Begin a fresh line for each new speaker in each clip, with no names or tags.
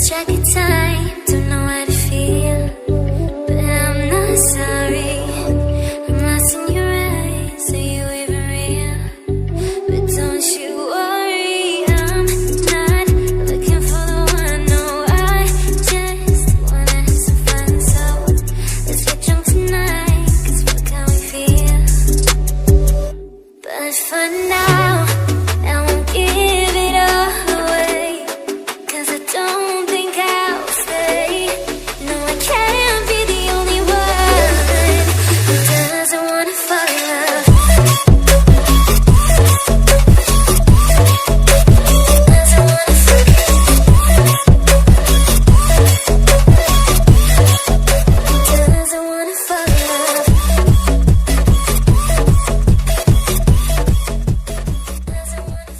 track of time, don't know how to feel, but I'm not sorry. I'm lost in your eyes, are you even real? But don't you worry, I'm not looking for the one. No, I just wanna have some fun. So let's get drunk tonight, 'cause fuck how we feel. But for now, I won't give it all away, 'cause I don't think I'll stay. No, I can't be the only one who doesn't wanna fall in love. Doesn't wanna fall in love. Doesn't wanna fall in love. Doesn't wanna.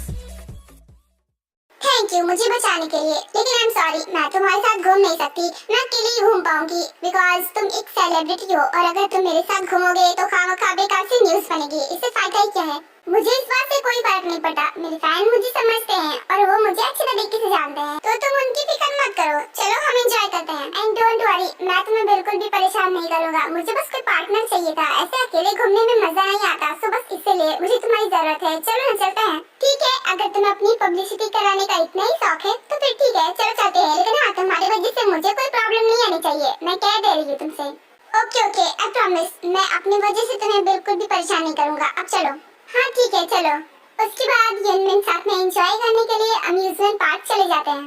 Thank you मुझे बचाने के लिए, लेकिन I am sorry, मैं तुम्हारे साथ घूम नहीं सकती। मैं अकेले ही घूम पाऊंगी बिकॉज तुम एक सेलिब्रिटी हो, और अगर तुम मेरे साथ घूमोगे तो खामखा बेकार से न्यूज बनेगी। इससे फायदा ही क्या है? मुझे इस बात से कोई फर्क नहीं पड़ता। मेरे फैन मुझे समझते हैं और वो मुझे अच्छे तरीके से जानते हैं, तो तुम उनकी फिक्र मत करो। चलो हम एंजॉय करते हैं। एंड डोंट वरी, मैं तुम्हें बिल्कुल भी परेशान नहीं करूंगा। मुझे बस कोई पार्टनर चाहिए था। ऐसे अकेले घूमने में मजा नहीं आता, सो बस इसीलिए मुझे तुम्हारी जरूरत है। चलो ना चलते हैं। ठीक है, अगर तुम्हें अपनी पब्लिसिटी कराने का इतना ही शौक है तो फिर ठीक है, चलो चलते हैं। लेकिन हाँ, तुम्हारी वजह से मुझे कोई प्रॉब्लम नहीं आनी चाहिए, मैं कह दे रही हूँ तुमसे। ओके ओके, आई प्रॉमिस, मैं अपनी वजह से तुम्हें बिल्कुल भी परेशान नहीं करूंगा। अब चलो। हाँ ठीक है, चलो। उसके बाद यूनमिन साथ में एंजॉय करने के लिए अम्यूजमेंट पार्क चले जाते हैं।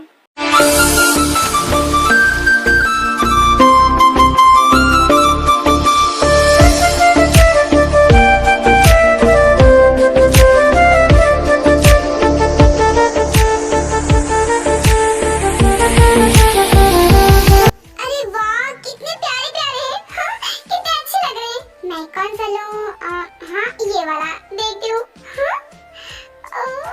अरे वाह, कितने प्यारे प्यारे हैं। हाँ, कितने अच्छे लग रहे हैं। मैं कौन सा लूं? हाँ, ये वाला देखती हूँ। हाँ, ओह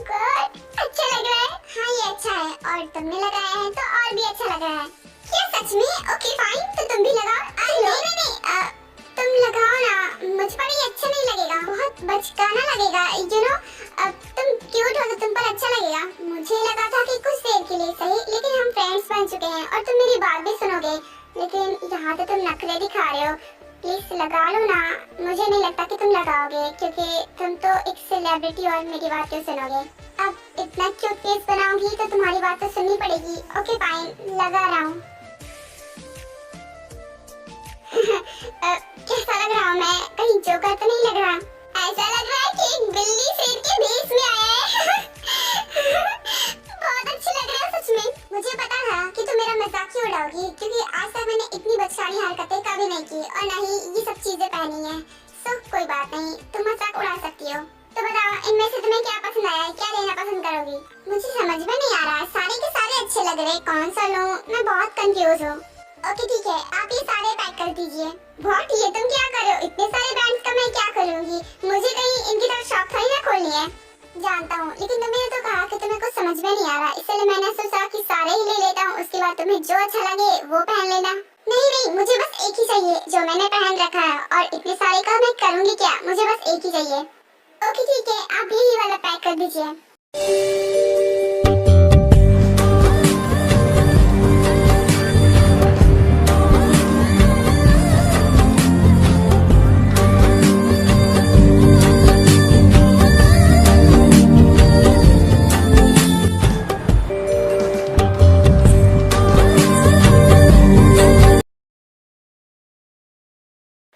गॉड, अच्छा लग रहा है। हाँ, ये अच्छा है, और तुमने लगाया है तो और भी अच्छा लग रहा है। क्या सच में? ओके फाइन, तो तुम भी लगाओ। नहीं, तुम लगाओ ना, मुझ पर ये अच्छा नहीं लगेगा, बहुत बचकाना लगेगा। यू नो, तुम क्यूट हो तो तुम पर अच्छा लगेगा। मुझे लगा था कि कुछ देर के लिए सही, लेकिन हम फ्रेंड्स बन चुके हैं और तुम मेरी बात भी सुनोगे। लेकिन यहाँ तो तुम नखरे दिखा रहे हो। प्लीज लगा लो ना। मुझे नहीं लगता कि तुम लगाओगे, क्योंकि तुम तो एक सेलिब्रिटी और मेरी बात क्यों सुनोगे। अब इतना क्यूट फेस बनाऊंगी तो तुम्हारी बात तो सुननी पड़ेगी। ओके फाइन, लगा रहा हूँ। कैसा लग रहा हूँ मैं? कहीं जोकर तो नहीं लग रहा? ऐसा लग रहा है कि एक बिल्ली शेर के भेष में आया है। बहुत अच्छी लग रहा है सच में। मुझे पता था कि तुम मेरा मजाक ही उड़ाओगी, क्योंकि आज तक मैंने इतनी बचकानी हरकतें कभी नहीं की, और ना ही ये सब चीजें पहनी है। सो कोई बात नहीं, तुम मजाक उड़ा सकती हो। तो बताओ, इनमें से तुम्हें क्या पसंद आया है? क्या लेना पसंद करोगी? मुझे समझ में नहीं आ रहा, सारे के सारे अच्छे लग रहे, कौन सा लूं? मैं बहुत कंफ्यूज हूँ। ओके ठीक है, आप ये सारे पैक कर दीजिए। व्हाट, ये तुम क्या कर रहे हो? इतने सारे बैंड्स का मैं क्या करूंगी? मुझे कहीं इनकी तरफ शॉप थोड़ी ना खोलनी है। जानता हूँ, लेकिन तुमने तो कहा कि तुम्हें कुछ समझ में नहीं आ रहा, इसलिए मैंने सोचा कि सारे ही ले लेता हूँ, उसके बाद तुम्हें जो अच्छा लगे वो पहन लेना। नहीं नहीं, मुझे बस एक ही चाहिए जो मैंने पहन रखा है, और इतने सारे का मैं करूंगी क्या? मुझे बस एक ही चाहिए। ओके ठीक है, आप यही वाला पैक कर दीजिए।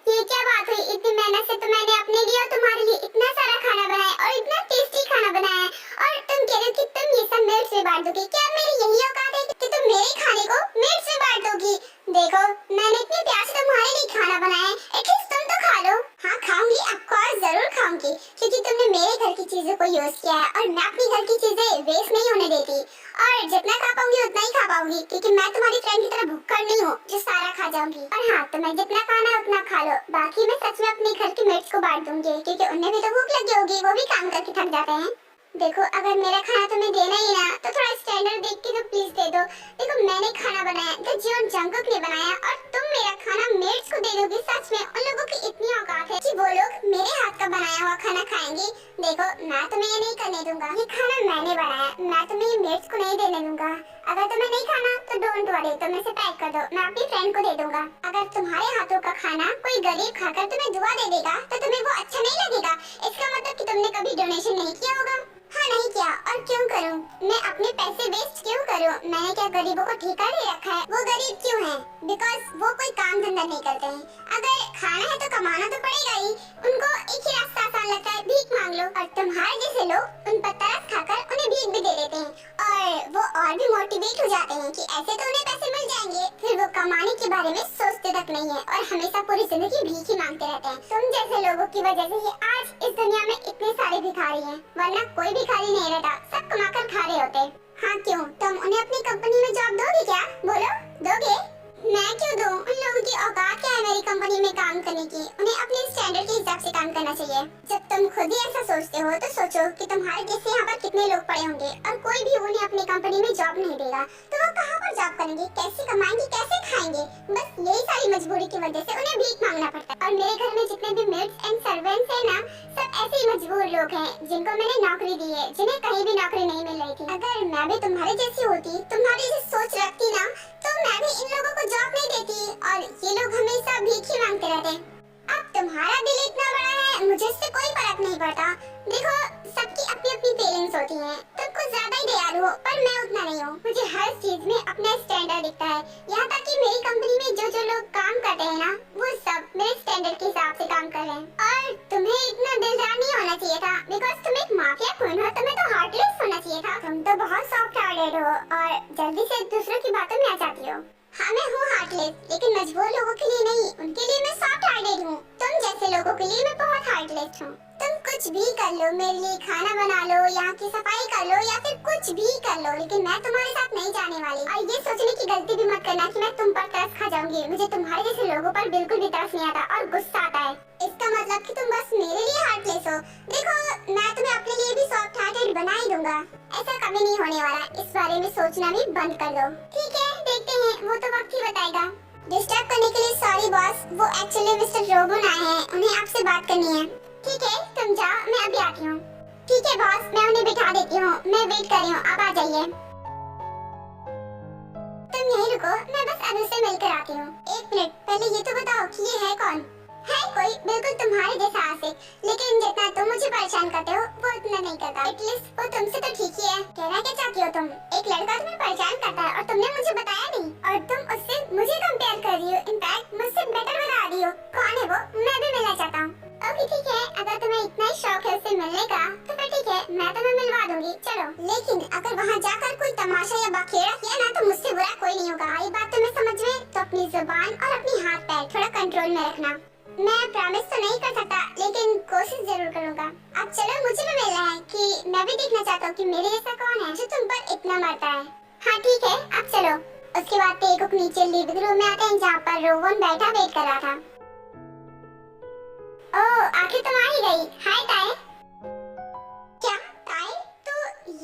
ये क्या बात हुई? इतनी मेहनत से तो मैंने अपने लिए और तुम्हारे लिए इतना सारा खाना बनाया, और इतना टेस्टी खाना बनाया है, और तुम कह रहे हो कि तुम ये सब मिर्च में बांट दोगी? क्या मेरी यही औकात है कि तुम मेरे खाने को मिर्च में बांट दोगी? देखो, मैंने इतने प्यार से तुम्हारे लिए खाना बनाया है, एटलीस्ट तुम तो खा लो। हाँ खाऊंगी, ऑफकोर्स जरूर खाऊंगी, क्योंकि तुमने मेरे घर की चीजों को यूज किया है, और मैं अपनी घर की चीजें वेस्ट नहीं होने देती। और जितना खा पाऊंगी उतना ही खा पाऊंगी, क्योंकि मैं तुम्हारी फ्रेंड की तरह भुक्कड़ नहीं हूँ जो सारा खा जाऊंगी। और हाँ, तुम्हें जितना खाना है उतना खा लो, बाकी मैं सच में अपने घर की मेट्स को बांट दूंगी, क्योंकि उन्हें भी तो भूख लगी होगी, वो भी काम करके थक जाते हैं। देखो अगर मेरा खाना तुम्हें देना ही ना तो थोड़ा स्टैंडर्ड देख के तो प्लीज दे दो। देखो मैंने खाना बनाया तो जियोन जंगकुक ने बनाया और तुम मेरा खाना मेट्स को दे दोगे? सच में उन लोगों की इतनी औकात है कि वो लोग मेरे हाथ का बनाया हुआ खाना खाएंगे? देखो मैं तुम्हें ये नहीं करने दूंगा, ये खाना मैंने बनाया, मैं तुम्हें ये मेट्स को नहीं देने दूंगा। अगर तुम्हें नहीं खाना तो डोंट वरी, तुम इसे पैक कर दो, मैं अपनी फ्रेंड को दे दूंगा। अगर तुम्हारे हाथों का खाना कोई गरीब खाकर तुम्हें दुआ दे देगा तो तुम्हें वो अच्छा नहीं लगेगा? इसका मतलब कि तुमने कभी डोनेशन नहीं किया होगा। हाँ नहीं किया, और क्यों करूं? मैं अपने पैसे वेस्ट क्यों करूं? मैंने क्या गरीबों को ठेका ले रखा है? वो गरीब क्यों हैं? बिकॉज वो कोई काम धंधा नहीं करते हैं। अगर खाना है तो कमाना तो पड़ेगा ही, उनको एक ही रास्ता आसान लगता है, भीख मांग लो। और तुम्हारे जैसे लोग उन पर तरस खाकर उन्हें भीख भी दे देते हैं और वो और भी मोटिवेट हो जाते हैं कि ऐसे तो उन्हें पैसे मिल जाएंगे, फिर वो कमाने के बारे में सोचते तक नहीं है और हमेशा पूरी जिंदगी भीख ही मांगते रहते हैं। तुम जैसे लोगों की वजह से ही आज इस दुनिया में इतने सारे भिखारी हैं, वरना कोई भिखारी नहीं रहता, सब कमाकर खा रहे होते। हाँ क्यों, तुम उन्हें अपनी कंपनी में जॉब दोगे क्या? बोलो, दोगे? मैं क्यों दूं? उन लोगों की औकात क्या है मेरी कंपनी में काम करने की? उन्हें अपने स्टैंडर्ड के हिसाब से काम करना चाहिए। जब तुम खुद ही ऐसा सोचते हो तो सोचो कि तुम्हारे जैसे यहाँ पर कितने लोग पड़े होंगे और कोई भी उन्हें अपनी कंपनी में जॉब नहीं देगा, तो वो कहाँ पर जॉब करेंगे, कैसे कमाएंगे, कैसे खाएंगे? बस यही सारी मजबूरी की वजह से उन्हें भीख मांगना पड़ता है। और मेरे घर में जितने भी मेड्स एंड सर्वेंट्स हैं ना, सब ऐसे ही मजबूर लोग हैं जिनको मैंने नौकरी दी है, जिन्हें कहीं भी नौकरी नहीं मिल रही थी। अगर मैं भी तुम्हारे जैसी होती, तुम्हारी जैसी सोच रखती ना, तो मैं भी इन लोगों को जॉब नहीं देती और ये लोग हमेशा भीख ही मांगते रहते। अब तुम्हारा दिल इतना बड़ा है, मुझे इससे कोई फर्क नहीं पड़ता। देखो सबकी अपनी अपनी फीलिंग्स होती हैं, तुम कुछ ज्यादा ही दयालु हो पर मैं उतना नहीं हूँ। मुझे हर चीज में अपना स्टैंडर्ड दिखता है, यहाँ तक कि मेरी कंपनी में जो जो लोग काम करते हैं ना, वो सब मेरे स्टैंडर्ड के हिसाब से काम कर रहे हैं। और तुम्हें इतना दिलदार नहीं होना चाहिए था, बिकॉज तुम एक माफिया क्वीन हो, तुम्हें तो हार्टलेस होना चाहिए था। तुम तो बहुत सॉफ्ट हार्टेड हो और जल्दी से दूसरों की बातों में आ जाती हो। हाँ मैं हूँ हार्टलेस, लेकिन मजबूर लोगों के लिए नहीं, उनके लिए मैं सॉफ्ट हार्टेड हूँ। तुम जैसे लोगों के लिए मैं बहुत हार्टलेस हूँ। तुम कुछ भी कर लो, मेरे लिए खाना बना लो, यहाँ की सफाई कर लो या फिर कुछ भी कर लो, लेकिन मैं तुम्हारे साथ नहीं जाने वाली। और ये सोचने की गलती भी मत करना कि मैं तुम पर तरस खा जाऊंगी। मुझे तुम्हारे जैसे लोगों पर बिल्कुल भी तरस नहीं आता और गुस्सा आता है। इसका मतलब कि तुम बस मेरे लिए हार्टलेस हो। देखो मैं तुम्हें अपने लिए भी सॉफ्ट हार्टेड बना ही दूंगा, ऐसा कभी नहीं होने वाला। इस बारे में सोचना भी बंद कर दो। ठीक है, देखते हैं, वो तो वक्त ही बताएगा। डिस्टर्ब करने के लिए सॉरी बॉस, वो एक्चुअली मिस्टर रोबन आए हैं, उन्हें आपसे बात करनी है। ठीक है तुम जाओ, मैं अभी आती हूँ। ठीक है बॉस, मैं उन्हें बिठा देती हूँ, मैं वेट कर रही हूँ, आप आ जाइए। तुम यहीं रुको, मैं बस अनु से मिलकर आती हूँ। एक मिनट, पहले ये तो बताओ कि ये है कौन? है कोई बिल्कुल तुम्हारे जैसा आशिक, लेकिन जितना तुम मुझे परेशान करते हो वो इतना नहीं करता। एटलीस्ट वो तुमसे तो ठीक ही है। कहना क्या चाहती हो तुम? एक लड़का तुम्हें परेशान करता है और तुमने मुझे बताया नहीं और तुम उससे मुझे कंपेयर कर रही हो, इनफैक्ट मुझसे बेटर बता रही हो। कौन है वो? मैं भी मिलना चाहता हूँ। ओके ठीक है, अगर तुम्हें इतना ही शौक है उससे मिलने का तो फिर ठीक है, मैं तुम्हें मिलवा दूंगी, चलो। लेकिन अगर वहाँ जाकर कोई तमाशा या बखेड़ा किया ना तो मुझसे बुरा कोई नहीं होगा। ये बात तुम्हें समझ में? तो अपनी जुबान और अपनी हाथ पैर थोड़ा कंट्रोल में रखना। मैं प्रॉमिस तो नहीं कर सकता, लेकिन कोशिश जरूर करूंगा। अब चलो, मुझे भी मिलना है कि मैं भी देखना चाहता हूँ कि मेरे जैसा कौन है जो तुम पर इतना मरता है। हाँ ठीक है, अब चलो। उसके बाद तेकुक नीचे लिविंग रूम में आते हैं जहाँ पर रोवन बैठा वेट कर रहा था। ओह आखिर तुम आ ही गई। हाय ताई। क्या ताई? तो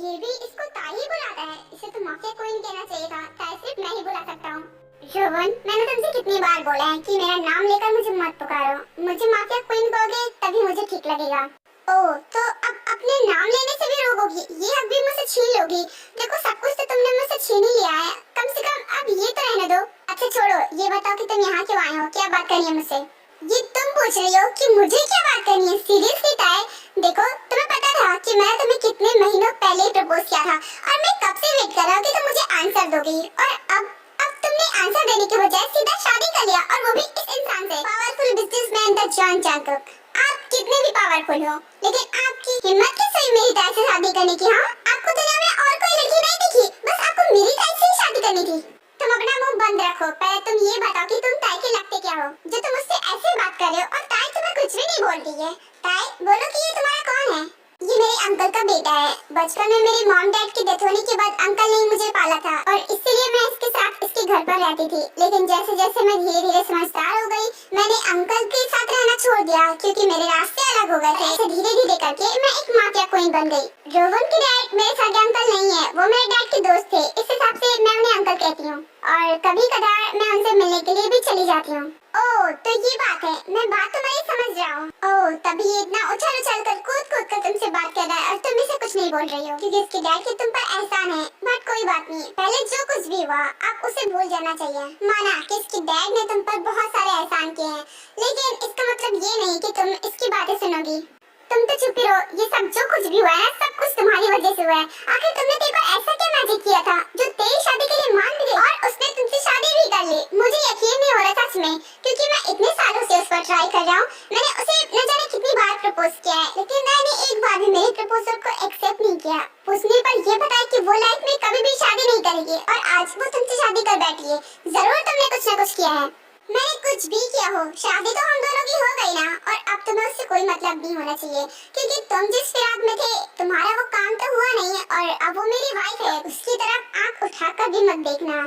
ये भी इसको ताई ही बुलाता है? इसे तो माफिया क्वीन कहना चाहिए था, ताई सिर्फ मैं ही बुला सकता हूँ। रोवन, मैंने तुमसे कितनी बार बोला है कि मेरा नाम लेकर मुझे मत पुकारो। मुझे माफिया क्वीन कहोगे तभी मुझे ठीक लगेगा। ओह तो अब अपने नाम लेने से भी रोकोगी? ये हक भी मुझसे छीन लोगी? देखो सब कुछ तो तुमने मुझसे छीन ही लिया है, कम से कम अब ये तो रहने दो। अच्छा छोड़ो, ये बताओ कि तुम यहाँ क्यों आए हो, क्या बात करनी है मुझसे? ये तुम पूछ रही हो कि मुझे क्या बात करनी है? सीरियसली ताई, देखो तुम्हें पता था कि मैं तुम्हें कितने महीनों पहले ही प्रपोज किया था और मैं कब से वेट कर रहा हूँ कि तुम मुझे आंसर दोगी, और अब तुमने आंसर देने के बजाय सीधा शादी कर लिया, और वो भी इस इंसान से, powerful businessman the John Jungkook. आप कितने भी पावरफुल हो, लेकिन आपकी हिम्मत कैसे हुई मेरी ताई से शादी करने की? हाँ, आपको दुनिया में और कोई लड़की नहीं दिखी, बस आपको मेरी ताई से ही शादी करनी थी। तुम अपना मुंह बंद रखो, पहले तुम ये बताओ कि तुम ताई के लगते क्या हो जो तुम मुझसे ऐसे बात कर रहे हो, और ताई तुम्हें कुछ भी नहीं बोलती है। ताई बोलो कि ये तुम्हारा कौन है? ये मेरे अंकल का बेटा है। बचपन में मेरे मॉम डैड की डेथ होने के बाद अंकल ने मुझे पाला था और इसीलिए मैं इसके साथ इसके घर पर रहती थी। लेकिन जैसे जैसे मैं धीरे धीरे समझदार हो गई, मैंने अंकल के साथ रहना छोड़ दिया क्योंकि मेरे रास्ते अलग हो गए थे। ऐसे धीरे धीरे करके मैं एक माफिया क्वीन पॉइंट बन गई। रोहन के डैड मेरे सगे अंकल नहीं है, वो मेरे डैड के दोस्त थे, इस हिसाब से मैं उन्हें अंकल कहती हूँ और कभी कभार मैं उनसे मिलने के लिए भी चली जाती हूँ। ओह तो ये बात है, मैं बात तुम्हारी समझ रहा हूँ। ओह तभी ये इतना उछल उछल कर कूद कूद कर तुमसे बात कर रहा है और तुम इसे कुछ नहीं बोल रही हो क्योंकि इसके डैड के तुम पर एहसान है। बट कोई बात नहीं, पहले जो कुछ भी हुआ अब उसे भूल जाना चाहिए। माना कि इसके डैड ने तुम पर बहुत सारे एहसान किए हैं, लेकिन इसका मतलब ये नहीं कि तुम इसकी बातें सुनोगी। तुम तो चुप ही रहो, ये सब जो कुछ भी हुआ है सब कुछ तुम्हारी वजह से हुआ है। आखिर तुमने तेरे पर ऐसा क्या मैजिक किया था जो तेरी शादी के लिए मान भी गई और उसने तुमसे शादी भी कर ली। मुझे यकीन नहीं हो रहा सच में, क्योंकि मैं इतने सालों से उस पर ट्राई कर रहा हूँ। मैंने उसे न जाने कितनी बार प्रपोज किया है, लेकिन मैंने एक बार भी मेरे प्रपोजल को एक्सेप्ट नहीं किया। उसने पर ये बताया कि वो लाइफ में कभी भी शादी नहीं करेगी और आज वो तुमसे शादी कर बैठी है। जरूर तुमने कुछ न कुछ किया है। मैंने कुछ भी किया हो, शादी तो हम दोनों की हो गई ना, और अब तुम्हें उससे कोई मतलब नहीं होना चाहिए क्योंकि तुम जिस फिराक में थे तुम्हारा वो काम तो हुआ नहीं है और अब वो मेरी वाइफ है। उसकी तरफ आंख उठाकर भी मत देखना,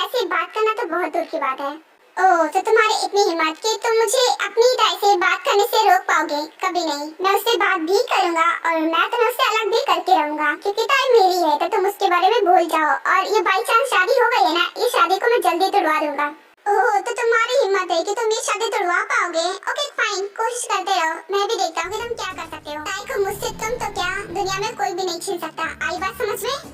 ऐसे बात करना तो बहुत दूर की बात है। ओह तो तुम्हारी इतनी हिम्मत कि तुम मुझे अपनी तरह से बात करने से रोक पाओगे? कभी नहीं, मैं उससे बात भी करूंगा और मैं तुम्हें उससे अलग भी करके रहूंगा क्योंकि ताई मेरी है तो तुम उसके बारे में भूल जाओ। और ये बाई चांस शादी हो गई है ना, ये शादी को मैं जल्दी तोड़वा दूंगा। ओह तो तुम्हारी हिम्मत है कि तुम ये शादी तोड़वा पाओगे? ओके फाइन, कोशिश करते रहो, मैं भी देखता हूँ कि तुम क्या कर सकते हो। ताई को मुझसे तुम तो क्या दुनिया में कोई भी नहीं छीन सकता। आई बात समझ में?